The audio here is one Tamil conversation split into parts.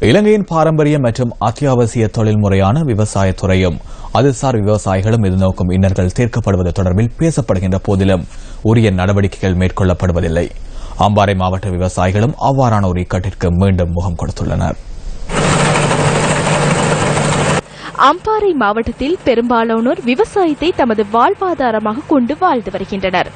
இலங்கையின் பாரம்பரிய மற்றும் அத்தியாவசிய தொழில்முறையான விவசாயத்துறையும் அதுசார் விவசாயிகளும் எதிர்நோக்கும் இன்னல்கள் தீர்க்கப்படுவது தொடர்பில் பேசப்படுகின்ற போதிலும் உரிய நடவடிக்கைகள் மேற்கொள்ளப்படுவதில்லை. அம்பாறை மாவட்ட விவசாயிகளும் அவ்வாறான ஒரு இக்கட்டிற்கு மீண்டும் முகம் கொடுத்துள்ளனர். அம்பாறை மாவட்டத்தில் பெரும்பாலானோர் விவசாயத்தை தமது வாழ்வாதாரமாக கொண்டு வாழ்ந்து வருகின்றனர்.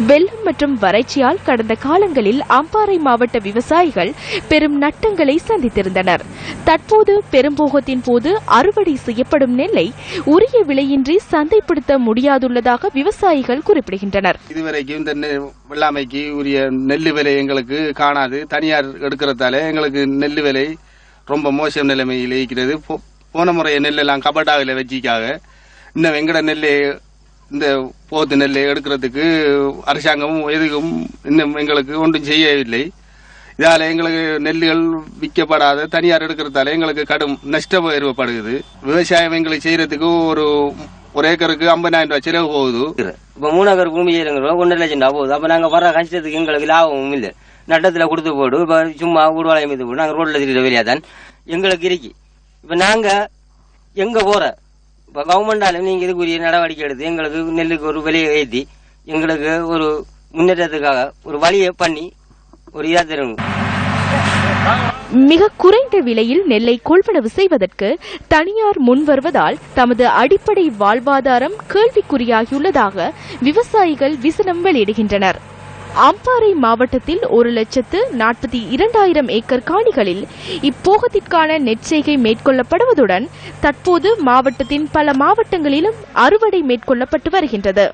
வெள்ளம் மற்றும் வறட்சியால் கடந்த காலங்களில் அம்பாறை மாவட்ட விவசாயிகள் பெரும் நட்டங்களை சந்தித்திருந்தனர். தற்போது பெரும்போகத்தின் போது அறுவடை செய்யப்படும் நெல்லை உரிய விலையின்றி சந்தைப்படுத்த முடியாதுள்ளதாக விவசாயிகள் குறிப்பிடுகின்றனர். இதுவரைக்கும் இந்த வெள்ளாமைக்கு உரிய நெல் விலை எங்களுக்கு காணாது. தனியார் எடுக்கிறதால எங்களுக்கு நெல் விலை ரொம்ப மோசம் நிலைமையில் இருக்கிறது. போன முறைய நெல்லெல்லாம் கபடாவில் வச்சிக்காக இன்னும் வெங்கட நெல்லை இந்த போத்து நெல்லை எடுக்கிறதுக்கு அரசாங்கமும் எதுவும் இன்னும் எங்களுக்கு ஒன்றும் செய்யவில்லை. இதால எங்களுக்கு நெல்லுகள் விற்கப்படாத தனியார் எடுக்கிறதால எங்களுக்கு கடும் நஷ்டம் ஏற்படுகிறது. விவசாயம் எங்களுக்கு செய்யறதுக்கு ஒரு ஏக்கருக்கு 50,000 ரூபாய் செலவு போகுது. இப்ப 3 ஏக்கர் பூமி செய்யறோம் 1.5 லட்சம் ரூபாய் போகுது. அப்ப நாங்க வர கஷ்டத்துக்கு எங்களுக்கு லாபமும் இல்லை. நட்டத்துல கொடுத்து போடு இப்ப சும்மா ஊடுவாளையம் இது போடு நாங்க ரோட்ல திரிகிற வெளியா தான் எங்களுக்கு இருக்கு. இப்ப நாங்க எங்க போற இப்ப கவர்மெண்டால நீங்க இதுக்குரிய நடவடிக்கை எடுத்து எங்களுக்கு நெல்லுக்கு ஒரு விலையை ஏற்றி எங்களுக்கு ஒரு முன்னேற்றத்துக்காக ஒரு வழியை பண்ணி ஒரு இதா தரணும். மிக குறைந்த விலையில் நெல்லை கொள்வனவு செய்வதற்கு தனியார் முன்வருவதால் தமது அடிப்படை வாழ்வாதாரம் கேள்விக்குறியாகியுள்ளதாக விவசாயிகள் விசனம் வெளியிடுகின்றனர். அம்பாறை மாவட்டத்தில் 1,42,000 ஏக்கர் காணிகளில் இப்போகத்திற்கான நெற்செய்கை மேற்கொள்ளப்படுவதுடன் தற்போது மாவட்டத்தின் பல மாவட்டங்களிலும் அறுவடை மேற்கொள்ளப்பட்டு வருகின்றது.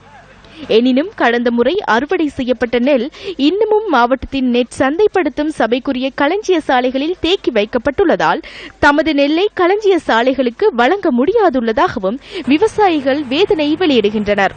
எனினும் கடந்த முறை அறுவடை செய்யப்பட்ட நெல் இன்னமும் மாவட்டத்தின் நெற் சந்தைப்படுத்தும் சபைக்குரிய களஞ்சிய சாலைகளில் தேக்கி வைக்கப்பட்டுள்ளதால் தமது நெல்லை களஞ்சிய சாலைகளுக்கு வழங்க முடியாதுள்ளதாகவும் விவசாயிகள் வேதனை வெளியிடுகின்றனர்.